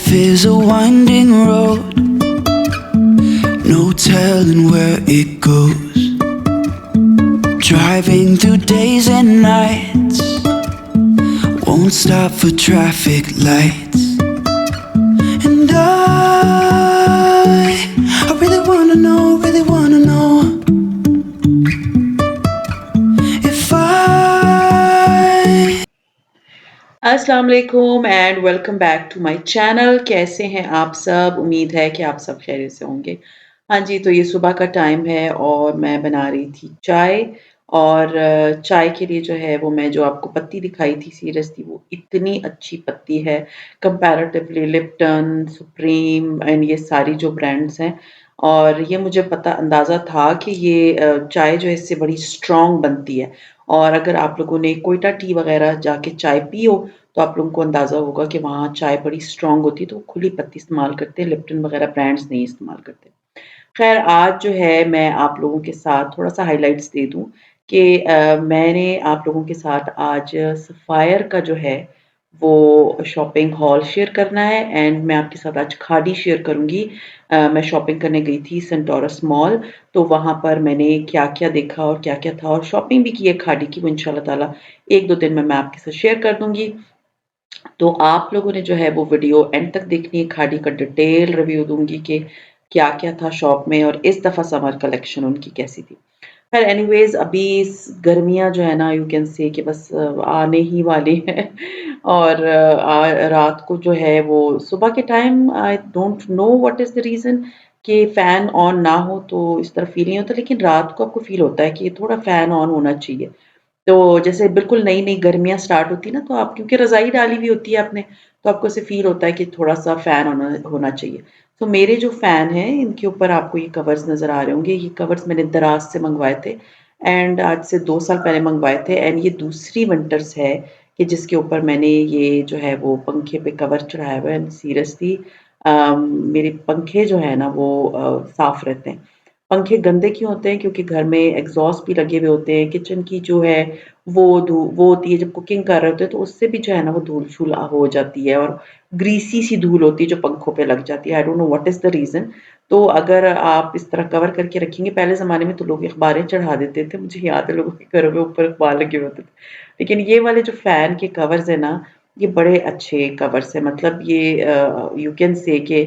Life is a winding road, no telling where it goes. Driving through days and nights, won't stop for traffic lights. And I really wanna know if I अस्सलाम वालेकुम and welcome back to my channel. कैसे हैं आप सब? उम्मीद है कि आप सब खैरियत से होंगे। हाँ जी, तो ये सुबह का टाइम है और मैं बना रही थी चाय और चाय के लिए जो है वो मैं जो आपको पत्ती दिखाई थी सीरियसली वो इतनी अच्छी पत्ती है कंपैरेटिवली लिप्टन, सुप्रीम एंड ये सारी जो ब्रांड्स हैं और ये मुझे पता अंदाज़ा था कि ये चाय जो है इससे बड़ी स्ट्रॉन्ग बनती है और अगर आप लोगों ने कोयटा टी वग़ैरह जाके चाय पी हो तो आप लोगों को अंदाज़ा होगा कि वहाँ चाय बड़ी स्ट्रॉन्ग होती है, तो वो खुली पत्ती इस्तेमाल करते हैं, लिप्टन वग़ैरह ब्रांड्स नहीं इस्तेमाल करते। ख़ैर आज जो है मैं आप लोगों के साथ थोड़ा-सा हाइलाइट्स दे दूँ कि मैंने आप लोगों के साथ आज सफ़ायर का जो है वो शॉपिंग हॉल शेयर करना है एंड मैं आपके साथ आज खाड़ी शेयर करूँगी। मैं शॉपिंग करने गई थी सेंटोरस मॉल, तो वहाँ पर मैंने क्या-क्या देखा और क्या-क्या था और शॉपिंग भी की है खाड़ी की, वो इंशाल्लाह ताला 1-2 दिन में मैं आपके साथ शेयर कर दूँगी। तो आप लोगों ने जो है वो वीडियो एंड तक देखनी है, खाड़ी का डिटेल रिव्यू दूँगी कि क्या-क्या था शॉप में और इस दफ़ा समर कलेक्शन उनकी कैसी थी। खैर एनीवेज़ अभी गर्मियाँ जो है ना यू कैन से कि बस आने ही वाली हैं और रात को जो है वो सुबह के time I don't know what is the reason कि फ़ैन ऑन ना हो तो इस तरह फ़ील नहीं होता, लेकिन रात को आपको फ़ील होता है कि थोड़ा फ़ैन ऑन होना चाहिए। तो जैसे बिल्कुल नई-नई गर्मियाँ स्टार्ट होती है ना, तो आप क्योंकि रज़ाई डाली हुई होती है आपने, तो आपको ऐसे फ़ील होता है कि थोड़ा-सा फ़ैन होना होना चाहिए। तो मेरे जो फ़ैन हैं, इनके ऊपर आपको ये कवर्स नज़र आ रहे होंगे। ये कवर्स मैंने दराज़ से मँगवाए थे एंड आज से 2 साल पहले मँगवाए थे एंड ये दूसरी विंटर्स है कि जिसके ऊपर मैंने ये जो है वो पंखे पे कवर चढ़ाया हुआ है एंड सीरियसली मेरे पंखे जो हैं ना वो साफ़ रहते हैं। पंखे गंदे क्यों होते हैं? क्योंकि घर में एग्ज़ॉस्ट भी लगे हुए होते हैं, किचन की जो है वो होती है जब कुकिंग कर रहे होते हैं तो उससे भी जो है ना वो धूल-शूल हो जाती है और ग्रीसी सी धूल होती है जो पंखों पे लग जाती है। I don't know what is the reason. तो अगर आप इस तरह कवर करके रखेंगे, पहले ज़माने में तो लोग अखबारें चढ़ा देते थे, मुझे याद है लोगों के घरों में ऊपर अखबार लगे हुए होते थे। लेकिन ये वाले जो फ़ैन के कवर्स हैं ना, ये बड़े अच्छे कवर्स हैं, मतलब ये यू कैन से कि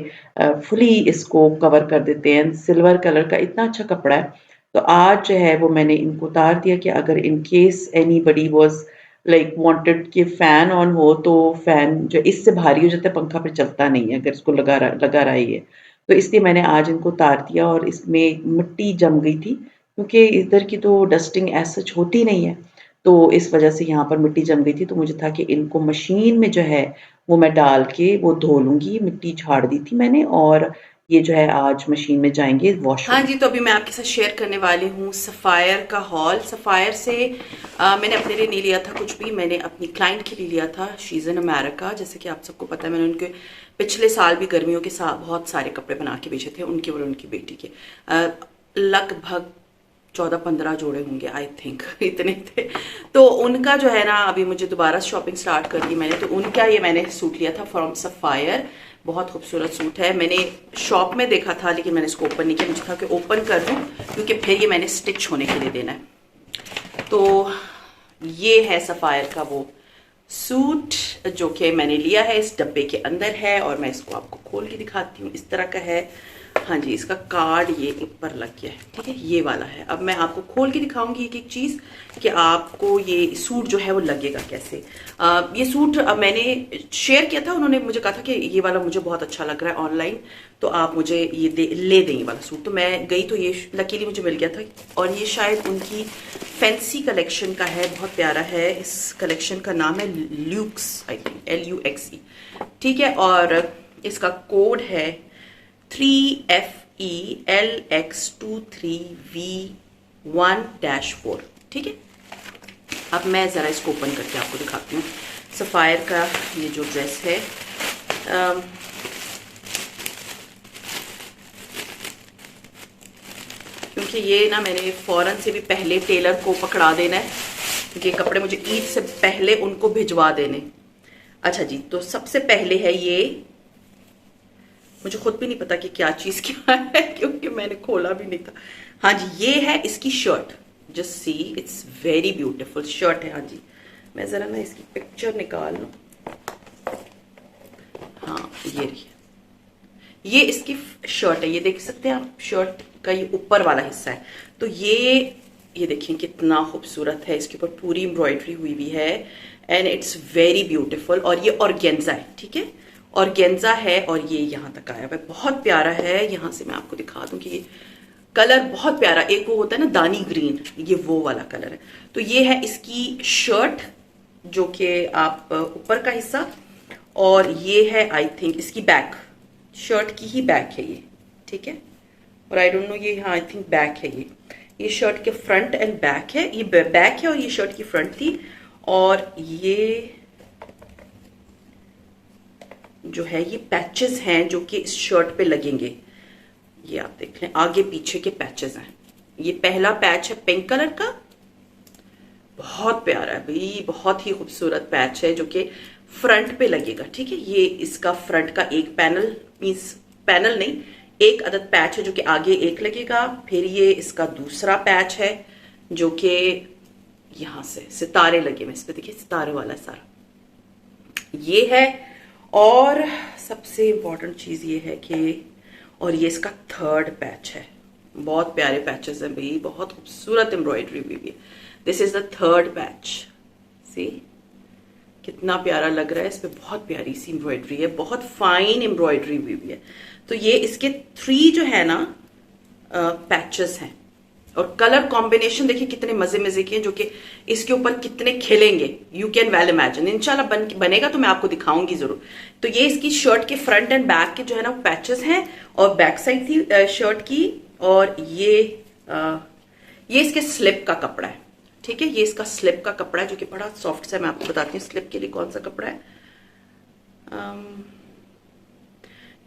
फुली इसको कवर कर देते हैं। सिल्वर कलर का इतना अच्छा कपड़ा है। तो आज जो है वो मैंने इनको उतार दिया कि अगर in case anybody was like wanted कि फैन ऑन हो तो फैन जो इससे भारी हो जाता है, पंखा फिर चलता नहीं है अगर इसको लगा रहा है ये। तो इसलिए मैंने आज इनको उतार दिया और इसमें मिट्टी जम गई थी क्योंकि इधर की तो डस्टिंग एज़ सच होती नहीं है। तो इस वज़ह से यहाँ पर मिट्टी जम गई थी, तो मुझे था कि इनको मशीन में जो है वो मैं डाल के वो धो लूँगी, मिट्टी झाड़ दी थी मैंने और ये जो है आज मशीन में जाएँगे वॉश हाँ होने। जी, तो अभी मैं आपके साथ शेयर करने वाली हूँ सफ़ायर का हॉल। सफ़ायर से मैंने अपने लिए नहीं लिया था कुछ भी, मैंने अपनी क्लाइंट के लिए लिया था। शी इज़ इन अमेरिका, जैसे कि आप सबको पता है। मैंने उनके पिछले साल भी गर्मियों के साथ बहुत सारे कपड़े बना के बेचे थे, उनके और उनकी बेटी के। लगभग 14-15 जोड़े होंगे आई थिंक इतने थे। तो उनका जो है ना अभी मुझे दोबारा शॉपिंग स्टार्ट कर दी मैंने, तो उनका ये मैंने सूट लिया था फ्रॉम सफ़ायर। बहुत खूबसूरत सूट है, मैंने शॉप में देखा था लेकिन मैंने इसको ओपन नहीं किया। मुझे था कि ओपन कर दूं क्योंकि फिर ये मैंने स्टिच होने के लिए देना है। तो ये है सफ़ायर का वो सूट जो कि मैंने लिया है, इस डब्बे के अंदर है और मैं इसको आपको खोल के दिखाती हूँ। इस तरह का है। हाँ जी, इसका कार्ड ये ऊपर लग गया है, ठीक है, ये वाला है। अब मैं आपको खोल के दिखाऊंगी एक एक चीज़ कि आपको ये सूट जो है वो लगेगा कैसे। ये सूट मैंने शेयर किया था, उन्होंने मुझे कहा था कि ये वाला मुझे बहुत अच्छा लग रहा है ऑनलाइन, तो आप मुझे ये ले दें ये वाला सूट। तो मैं गई तो ये लकीली मुझे मिल गया था और ये शायद उनकी फैंसी कलेक्शन का है, बहुत प्यारा है। इस कलेक्शन का नाम है ल्यूक्स, आई थिंक LUXE, ठीक है। और इसका कोड है 3FELX23V1-4, ठीक है। अब मैं ज़रा इसको ओपन करके आपको दिखाती हूँ। सफ़ायर का ये जो ड्रेस है, क्योंकि ये ना मैंने फ़ौरन से भी पहले टेलर को पकड़ा देना है क्योंकि कपड़े मुझे ईद से पहले उनको भिजवा देने। अच्छा जी, तो सबसे पहले है ये मुझे खुद भी नहीं पता कि क्या चीज़ क्या है क्योंकि मैंने खोला भी नहीं था। हाँ जी, ये है इसकी shirt. Just see, it's very beautiful shirt है। हाँ जी, मैं ज़रा ना इसकी पिक्चर निकाल लूँ। हाँ, ये रही, ये इसकी शर्ट है। ये देख सकते हैं आप, शर्ट का ये ऊपर वाला हिस्सा है। तो ये देखिए कितना खूबसूरत है, इसके ऊपर पूरी एम्ब्रॉयडरी हुई हुई है एंड इट्स वेरी ब्यूटीफुल। और ये ऑर्गेन्जा है, ठीक है, ऑर्गेन्जा है और ये यहाँ तक आया हुआ है, बहुत प्यारा है। यहाँ से मैं आपको दिखा दूं कि ये कलर बहुत प्यारा, एक वो होता है ना दानी ग्रीन, ये वो वाला कलर है। तो ये है इसकी शर्ट, जो कि आप ऊपर का हिस्सा, और ये है आई थिंक इसकी बैक, शर्ट की ही बैक है ये, ठीक है। और आई डोंट नो, ये हाँ आई थिंक बैक है ये शर्ट के फ्रंट एंड बैक है, ये बैक है और ये शर्ट की फ्रंट थी। और ये जो है ये पैचेस हैं जो कि इस शर्ट पे लगेंगे। ये आप देख लें, आगे पीछे के पैचेस हैं। ये पहला पैच है पिंक कलर का, बहुत प्यारा है भाई, बहुत ही खूबसूरत पैच है जो कि फ्रंट पे लगेगा, ठीक है। ये इसका फ्रंट का एक पैनल, मींस पैनल नहीं, एक अदद पैच है जो कि आगे एक लगेगा। फिर ये इसका दूसरा पैच है जो कि यहां से सितारे लगे हुए, इस पे देखिए सितारे वाला सारा ये है। और सबसे इम्पोर्टेंट चीज ये है कि, और ये इसका थर्ड पैच है। बहुत प्यारे पैचेस हैं भाई, बहुत खूबसूरत एम्ब्रॉयडरी भी है। This is the third patch, see कितना प्यारा लग रहा है, इस पे बहुत प्यारी सी एम्ब्रॉयडरी है, बहुत फाइन एम्ब्रॉयडरी भी है। तो ये इसके 3 जो है ना पैचेस हैं। और कलर कॉम्बिनेशन देखिए कितने मजे मजे के हैं, जो कि इसके ऊपर कितने खिलेंगे, यू कैन वेल इमेजिन। इंशाल्लाह बनेगा तो मैं आपको दिखाऊंगी जरूर। तो ये इसकी शर्ट के फ्रंट एंड बैक के जो है ना पैचेस हैं, और बैक साइड थी शर्ट की। और ये इसके स्लिप का कपड़ा है, ठीक है, ये इसका स्लिप का कपड़ा है जो कि बड़ा सॉफ्ट सा। मैं आपको बताती हूँ स्लिप के लिए कौन सा कपड़ा है।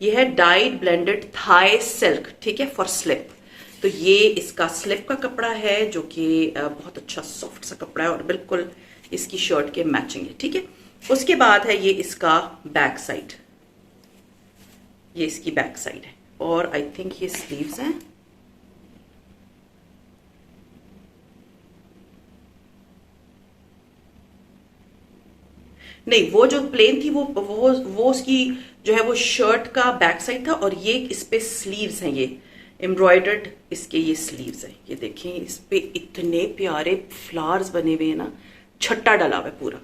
ये है डाइड ब्लेंडेड थाई सिल्क, ठीक है, फॉर स्लिप। तो ये इसका स्लिप का कपड़ा है जो कि बहुत अच्छा सॉफ्ट सा कपड़ा है और बिल्कुल इसकी शर्ट के मैचिंग है, ठीक है। उसके बाद है ये इसका बैक साइड, ये इसकी बैक साइड है। और आई थिंक ये स्लीव्स हैं। नहीं, वो जो प्लेन थी वो उसकी जो है वो शर्ट का बैक साइड था, और ये इस पे स्लीव्स हैं, ये एम्ब्रॉयडर्ड इसके ये स्लीव्स हैं। ये देखें, इस पे इतने प्यारे फ्लावर्स बने हुए हैं ना, छट्टा डला हुआ है पूरा।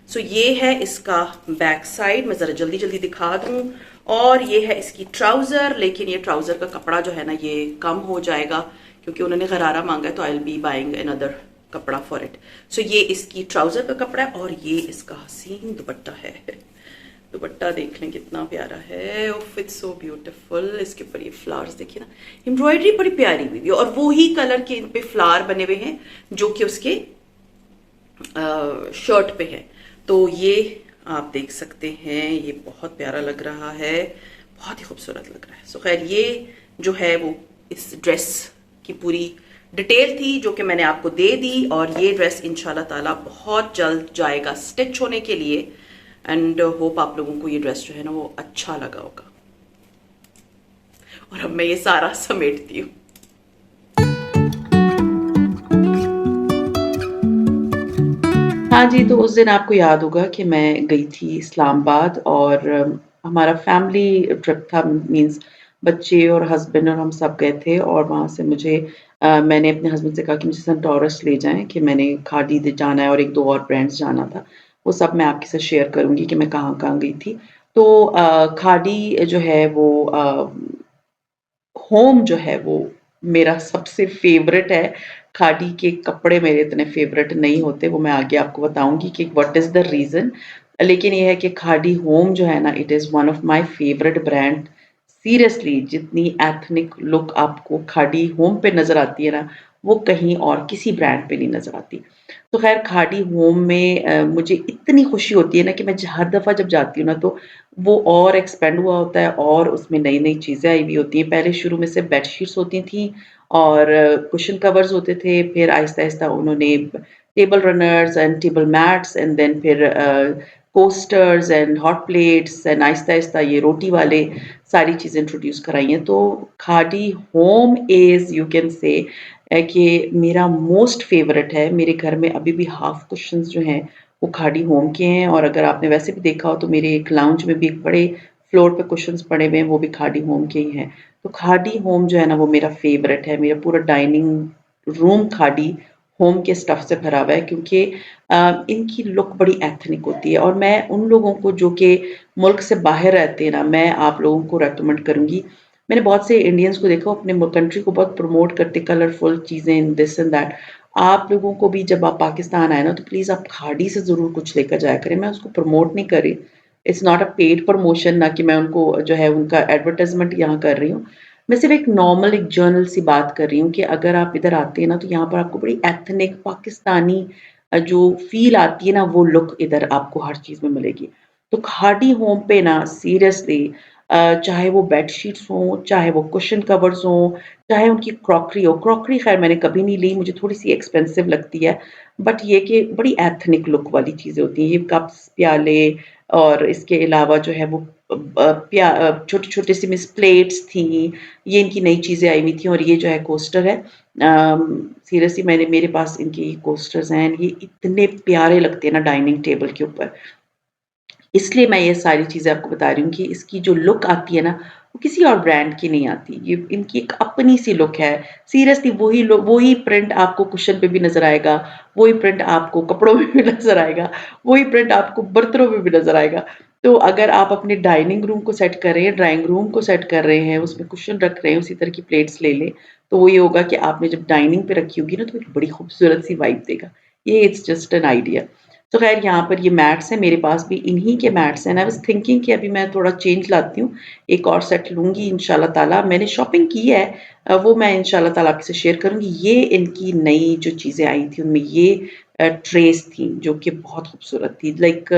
सो ये है इसका बैक साइड, मैं जरा जल्दी जल्दी दिखा दूं। और ये है इसकी ट्राउजर, लेकिन ये ट्राउजर का कपड़ा जो है ना ये कम हो जाएगा क्योंकि उन्होंने गरारा मांगा है, तो I will be buying another कपड़ा फॉर इट। सो ये इसकी ट्राउजर का कपड़ा है और ये इसका हसीन दुपट्टा है। दुपट्टा देख लें कितना प्यारा है, ओफ इट्स सो ब्यूटीफुल। इसके ऊपर ये फ्लावर्स देखिए ना, एम्ब्रॉयडरी बड़ी प्यारी हुई है, और वो ही कलर के इन पे फ्लावर बने हुए हैं जो कि उसके शर्ट पे है। तो ये आप देख सकते हैं, ये बहुत प्यारा लग रहा है, बहुत ही खूबसूरत लग रहा है। सो खैर, ये जो है वो इस ड्रेस की पूरी डिटेल थी जो कि मैंने आपको दे दी। और ये ड्रेस इंशाल्लाह ताला बहुत जल्द जाएगा स्टिच होने के लिए, एंड होप आप लोगों को ये ड्रेस जो है ना वो अच्छा लगा होगा। और अब मैं ये सारा समेटती हूँ। हाँ जी, तो उस दिन आपको याद होगा कि मैं गई थी इस्लामाबाद, और हमारा फैमिली ट्रिप था, मींस बच्चे और हस्बैंड और हम सब गए थे। और वहाँ से मैंने अपने हस्बैंड से कहा कि मुझे सेंटोरस ले जाएं, कि मैंने खाड़ी जाना है और 1-2 और ब्रांड्स जाना था। वो सब मैं आपके साथ शेयर करूँगी कि मैं कहाँ-कहाँ गई थी। तो खाड़ी जो है वो होम जो है वो मेरा सबसे फ़ेवरेट है। खादी के कपड़े मेरे इतने फ़ेवरेट नहीं होते, वो मैं आगे आपको बताऊँगी कि व्हाट इज़ द रीज़न। लेकिन ये है कि खादी होम जो है ना, it is one of my favourite brand. Seriously, जितनी एथनिक लुक आपको खादी होम पे नज़र आती है ना, वो कहीं और किसी ब्रांड पे नहीं नज़र आती। तो ख़ैर, खादी होम में मुझे इतनी खुशी होती है ना कि मैं हर दफ़ा जब जाती हूँ ना, तो वो और एक्सपेंड हुआ होता है और उसमें नई-नई चीज़ें आई हुई होती हैं। पहले शुरू में से बेडशीट्स होती थीं और कुशन कवर्स होते थे, फिर आहिस्ता-आहिस्ता उन्होंने table runners and table mats, and then फिर coasters and hot plates and आहिस्ता-आहिस्ता ये रोटी वाले सारी चीज़ें इंट्रोड्यूस कराई हैं। तो Khadi home is you can say कि मेरा मोस्ट फ़ेवरेट है। मेरे घर में अभी भी हाफ़ कुशन्स जो हैं वो खादी होम के हैं और अगर आपने वैसे भी देखा हो तो मेरे एक लाउंज में भी एक बड़े फ्लोर पे कुशन्स पड़े हुए हैं, वो भी खादी होम के ही हैं। तो खादी होम जो है ना वो मेरा फ़ेवरेट है। मेरा पूरा डाइनिंग रूम खादी होम के स्टफ़ से भरा हुआ है क्योंकि इनकी लुक बड़ी एथनिक होती है और मैं उन लोगों को जो कि मुल्क से बाहर रहते हैं ना, मैं आप लोगों को रेकमेंड करूँगी। मैंने बहुत से इंडियंस को देखा अपने कंट्री को बहुत प्रमोट करते कलरफुल चीज़ें दिस एंड दैट। आप लोगों को भी जब आप पाकिस्तान आए ना तो प्लीज़ आप खाड़ी से ज़रूर कुछ लेकर जाया करें। मैं उसको प्रमोट नहीं कर रही। It's not a paid promotion ना कि मैं उनको जो है उनका एडवर्टाइज़मेंट यहाँ कर रही हूँ। मैं सिर्फ़ एक नॉर्मल एक जर्नल सी बात कर रही हूँ कि अगर आप इधर आते हैं ना तो यहाँ पर आपको बड़ी एथनिक पाकिस्तानी जो फ़ील आती है ना वो लुक इधर आपको हर चीज़ में मिलेगी। तो खादी होम पे ना सीरियसली चाहे वो बेडशीट्स हों, चाहे वो कुशन कवर्स हों, चाहे उनकी क्रॉकरी हो, क्रॉकरी ख़ैर मैंने कभी नहीं ली, मुझे थोड़ी-सी एक्सपेंसिव लगती है, बट ये कि बड़ी एथनिक लुक वाली चीज़ें होती हैं। ये कप्स, प्याले और इसके अलावा जो है वो छोटे-छोटे सी मिस प्लेट्स थीं, ये इनकी नई चीज़ें आई हुई थी और ये जो है कोस्टर है। सीरियसली मेरे पास इनकी कोस्टर्स हैं, ये इतने प्यारे लगते हैं ना डाइनिंग टेबल के ऊपर। इसलिए मैं ये सारी चीज़ें आपको बता रही हूँ कि इसकी जो लुक आती है ना, वो किसी और ब्रांड की नहीं आती। ये इनकी एक अपनी-सी लुक है। सीरियसली वही प्रिंट आपको कुशन पे भी नज़र आएगा, वही प्रिंट आपको कपड़ों में भी नज़र आएगा, वही प्रिंट आपको बर्तनों में भी नज़र आएगा। तो अगर आप अपने डाइनिंग रूम को सेट कर रहे हैं, ड्राइंग रूम को सेट कर रहे हैं, उसमें कुशन रख रहे हैं, उसी तरह की प्लेट्स ले लें, तो वो ये होगा कि आपने जब डाइनिंग पे रखी होगी ना, तो एक बड़ी खूबसूरत-सी वाइब देगा। ये इट्स जस्ट एन आइडिया। तो ख़ैर यहाँ पर ये मैट्स हैं, मेरे पास भी इन्हीं के मैट्स हैं। आई वाज़ थिंकिंग कि अभी मैं थोड़ा चेंज लाती हूँ, एक और सेट लूँगी इंशाल्लाह ताला। मैंने शॉपिंग की है वो मैं इंशाल्लाह ताला आपसे शेयर करूँगी। ये इनकी नई जो चीज़ें आई थी, उनमें ये ट्रेज़ थी, जो कि बहुत खूबसूरत थी। लाइक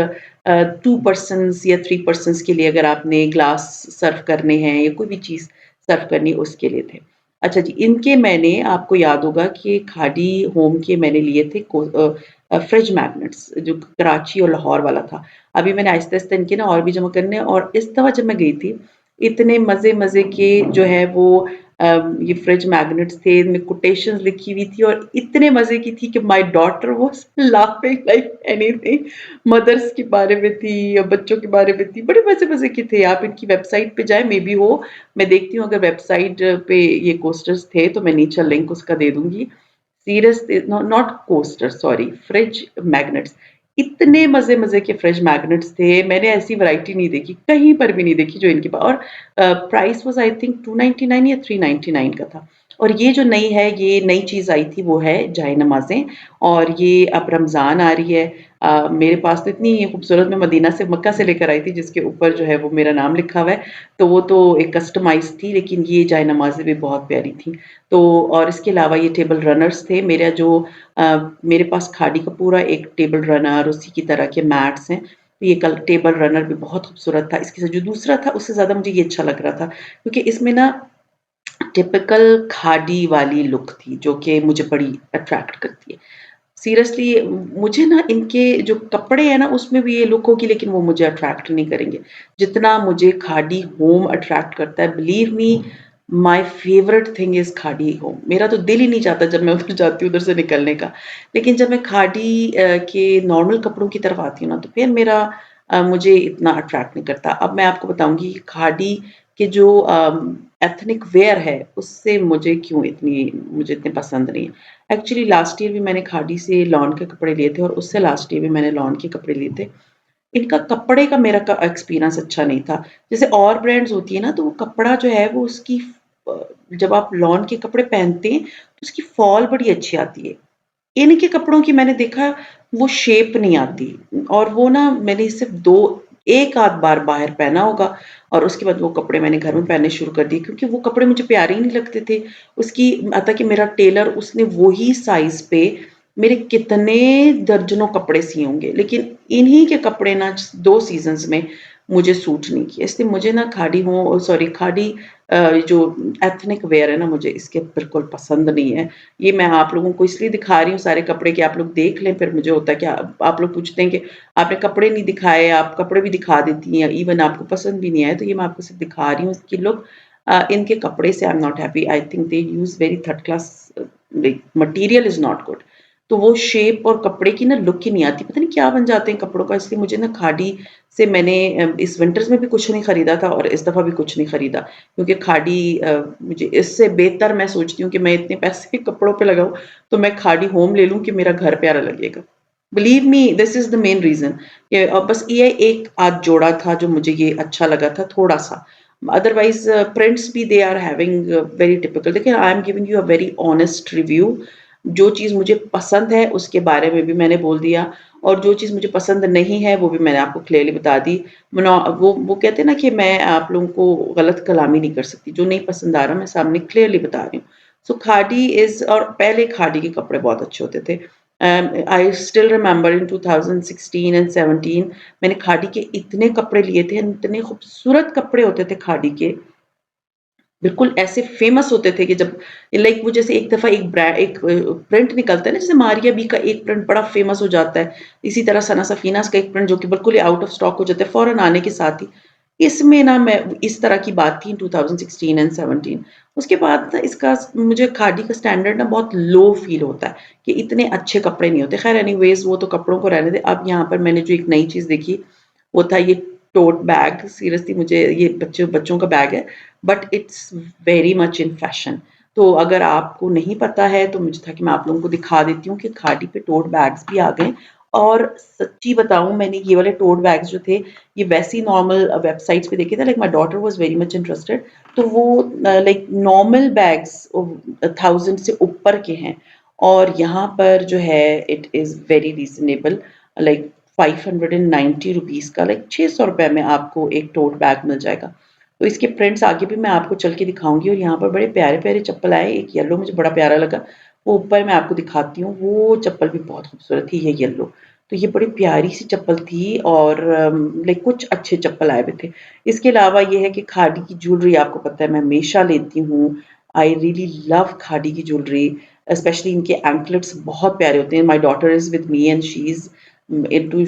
2 पर्सन्स या 3 पर्सन्स के लिए अगर आपने ग्लास सर्व करने हैं या कोई भी चीज़ सर्व करनी है, उसके लिए थे। अच्छा जी, इनके मैंने आपको याद होगा कि खादी होम के मैंने लिए थे फ्रिज मैग्नेट्स जो कराची और लाहौर वाला था। अभी मैंने आहिस्ता-आहिस्ता इनके ना और भी जमा करने हैं और इस दफ़ा जब मैं गई थी, इतने मज़े-मज़े के जो है वो ये फ्रिज मैग्नेट्स थे, इनमें कोटेशंस लिखी हुई थी और इतने मज़े की थी कि my daughter was laughing like anything. Mothers के बारे में थी या बच्चों के बारे में थी, बड़े मज़े-मज़े की थे। आप इनकी वेबसाइट पे जाएँ, मे बी हो, मैं देखती हूँ अगर वेबसाइट पे ये कोस्टर्स थे तो मैं नीचे लिंक उसका दे दूँगी। Serious not coaster sorry fridge magnets इतने मज़े-मज़े के फ्रिज मैग्नेट्स थे, मैंने ऐसी वैरायटी नहीं देखी, कहीं पर भी नहीं देखी जो इनके और प्राइस वाज़ आई थिंक 299 या 399 का था। और ये जो नई है, ये नई चीज़ आई थी वो है जाए नमाज़ें और ये अब रमज़ान आ रही है। मेरे पास तो इतनी खूबसूरत मैं मदीना से मक्का से लेकर आई थी जिसके ऊपर जो है वो मेरा नाम लिखा हुआ है, तो वो तो एक कस्टमाइज़ थी लेकिन ये जाए नमाज़ें भी बहुत प्यारी थी। तो और इसके अलावा ये टेबल रनर्स थे, मेरा जो मेरे पास खादी का पूरा एक टेबल रनर, उसी की तरह के मैट्स हैं। ये कल टेबल रनर भी बहुत खूबसूरत था, इसके साथ जो दूसरा था उससे ज़्यादा मुझे ये अच्छा लग रहा था, क्योंकि इसमें ना टिपिकल खादी वाली लुक थी, जो कि मुझे बड़ी अट्रैक्ट करती है। सीरियसली मुझे ना इनके जो कपड़े हैं ना उसमें भी ये लुक होगी लेकिन वो मुझे अट्रैक्ट नहीं करेंगे। जितना मुझे खादी होम अट्रैक्ट करता है believe me my favourite thing is khadi home. मेरा तो दिल ही नहीं चाहता जब मैं उधर जाती हूँ उधर से निकलने का। लेकिन जब मैं खादी के नॉर्मल कपड़ों की तरफ आती हूँ ना तो फिर मेरा मुझे इतना अट्रैक्ट नहीं करता। अब मैं आपको बताऊँगी खादी के जो एथनिक वियर है उससे मुझे इतने पसंद नहीं है। एक्चुअली लास्ट ईयर भी मैंने खादी से लॉन के कपड़े लिए थे और उससे लास्ट ईयर भी मैंने लॉन के कपड़े लिए थे। इनका कपड़े का मेरा एक्सपीरियंस अच्छा नहीं था। जैसे और ब्रांड्स होती है ना तो वो कपड़ा जो है वो उसकी अ, जब आप लॉन के कपड़े पहनते हैं तो उसकी फॉल बड़ी अच्छी आती है। इनके कपड़ों की मैंने देखा वो शेप नहीं आती और वो ना मैंने सिर्फ़ 2 1 आध बार बाहर पहना होगा और उसके बाद वो कपड़े मैंने घर में पहनने शुरू कर दिए क्योंकि वो कपड़े मुझे प्यारे ही नहीं लगते थे। उसकी हत्ता कि मेरा टेलर उसने वही साइज़ पे मेरे कितने दर्जनों कपड़े सिए होंगे, लेकिन इन्हीं के कपड़े ना 2 सीज़न्स में मुझे सूट नहीं किया। इसलिए मुझे ना खादी जो एथनिक वेयर है ना, मुझे इसके बिल्कुल पसंद नहीं है। ये मैं आप लोगों को इसलिए दिखा रही हूँ सारे कपड़े कि आप लोग देख लें, फिर मुझे होता है कि आप लोग पूछते हैं कि आपने कपड़े नहीं दिखाए, आप कपड़े भी दिखा देती हैं, इवन आपको पसंद भी नहीं आए, तो ये मैं आपको सिर्फ़ दिखा रही हूँ कि लोग इनके कपड़े से I am not happy. I think they use very third class like material is not good. तो वो शेप और कपड़े की ना लुक ही नहीं आती, पता नहीं क्या बन जाते हैं कपड़ों का, इसलिए मुझे ना खादी से मैंने इस विंटर्स में भी कुछ नहीं खरीदा था और इस दफ़ा भी कुछ नहीं खरीदा, क्योंकि मुझे इससे बेहतर मैं सोचती हूँ कि मैं इतने पैसे कपड़ों पे लगाऊँ, तो मैं खादी होम ले लूँ कि मेरा घर प्यारा लगेगा। Believe me this is the main reason कि बस ये एक आध जोड़ा था जो मुझे ये अच्छा लगा था थोड़ा-सा। अदरवाइज़ प्रिंट्स भी they are having very typical. देखिए I am giving you a very honest review. जो चीज़ मुझे पसंद है उसके बारे में भी मैंने बोल दिया और जो चीज़ मुझे पसंद नहीं है वो भी मैंने आपको क्लियरली बता दी। वो कहते हैं ना कि मैं आप लोगों को गलत कलामी नहीं कर सकती, जो नहीं पसंद आ रहा मैं सामने क्लियरली बता रही हूँ। सो खादी इज़ और पहले खादी के कपड़े बहुत अच्छे होते थे। I still remember in 2016 and 17 मैंने खादी के इतने कपड़े लिए थे, इतने खूबसूरत कपड़े होते थे खादी के, बिल्कुल ऐसे फ़ेमस होते थे कि जब लाइक वो जैसे एक प्रिंट निकलता है ना, जैसे मारिया बी का एक प्रिंट बड़ा फ़ेमस हो जाता है, इसी तरह सना सफ़ीनाज़ का एक प्रिंट जो कि बिल्कुल ही आउट ऑफ स्टॉक हो जाता है फ़ौरन आने के साथ ही। इसमें ना मैं इस तरह की बात थी 2016 एंड 17। उसके बाद ना इसका मुझे खादी का स्टैंडर्ड ना बहुत लो फ़ील होता है कि इतने अच्छे कपड़े नहीं होते। ख़ैर एनीवेज़ वो तो कपड़ों को रहने दें। अब यहाँ पर मैंने जो एक नई चीज़ देखी, वो था ये टोट बैग। सीरियसली मुझे ये बच्चों का बैग है, but it's very much in fashion. तो अगर आपको नहीं पता है तो मुझे था कि मैं आप लोगों को दिखा देती हूँ कि खादी पे टोट बैग्स भी आ गए। और सच्ची बताऊँ, मैंने ये वाले टोट बैग्स जो थे ये वैसे ही नॉर्मल वेबसाइट्स पे देखे थे, like my daughter was very much interested. तो वो लाइक नॉर्मल बैग्स 1000 से ऊपर के हैं और यहाँ पर जो है it is very reasonable, like 590 rupees का, लाइक ₹600 में आपको एक टोट बैग मिल जाएगा। तो इसके प्रिंट्स आगे भी मैं आपको चल के दिखाऊँगी और यहाँ पर बड़े प्यारे-प्यारे चप्पल आए। एक येलो मुझे बड़ा प्यारा लगा, वो ऊपर मैं आपको दिखाती हूँ, वो चप्पल भी बहुत खूबसूरत थी, ये येलो। तो ये बड़ी प्यारी-सी चप्पल थी और लाइक कुछ अच्छे चप्पल आए हुए थे। इसके अलावा ये है कि खादी की ज्वेलरी आपको पता है मैं हमेशा लेती हूँ। आई रियली लव खादी की ज्वेलरी, स्पेशली इनके एंकलेट्स बहुत प्यारे होते हैं। My daughter is with me and she is into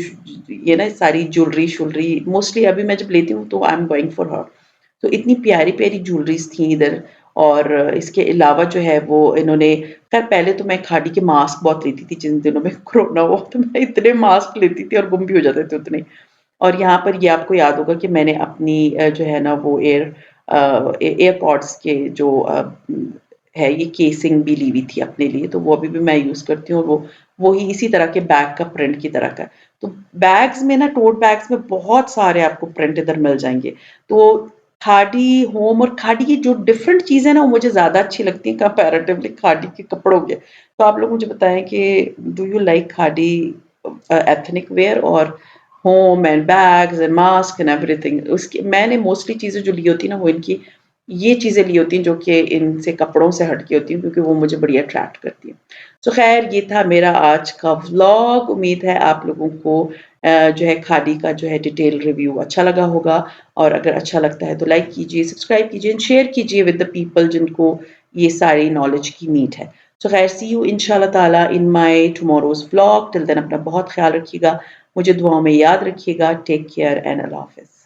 ये ना सारी ज्वेलरी मोस्टली अभी मैं जब लेती हूँ तो I am going for her. तो इतनी प्यारी-प्यारी ज्वेलरीज़ थी इधर और इसके अलावा जो है वो इन्होंने ख़ैर पहले तो मैं खादी के मास्क बहुत लेती थी, जिन दिनों में कोरोना हुआ तो मैं इतने मास्क लेती थी और गुम भी हो जाते थे उतने। और यहाँ पर ये आपको याद होगा कि मैंने अपनी जो है ना वो एयरपॉड्स के जो है ये केसिंग भी ली हुई थी अपने लिए, तो वो अभी भी मैं यूज़ करती हूँ और वो ही इसी तरह के बैग का प्रिंट की तरह का है। तो बैग्स में ना टोट बैग्स में बहुत सारे आपको प्रिंट इधर मिल जाएँगे। तो खादी, होम और खादी की जो डिफरेंट चीज़ें हैं ना, वो मुझे ज़्यादा अच्छी लगती हैं कंपैरेटिवली खादी के कपड़ों के। तो आप लोग मुझे बताएँ कि do you like khadi ethnic wear और home and bags and mask and everything? उसकी मैंने मोस्टली चीज़ें जो ली होती हैं ना, वो इनकी ये चीज़ें ली होती हैं जो कि इनसे कपड़ों से हट के होती हैं, क्योंकि वो मुझे बड़ी अट्रैक्ट करती हैं। सो ख़ैर ये था मेरा आज का व्लॉग। उम्मीद है आप लोगों को जो है खादी का जो है डिटेल रिव्यू अच्छा लगा होगा और अगर अच्छा लगता है तो लाइक कीजिए, सब्सक्राइब कीजिए एंड शेयर कीजिए विद द पीपल जिनको ये सारी नॉलेज की नीड है। सो ख़ैर सी यू इंशाल्लाह ताला in my tomorrow's vlog. Till then अपना बहुत ख़्याल रखिएगा, मुझे दुआओं में याद रखिएगा। टेक केयर एंड अल्लाह हाफ़िज़।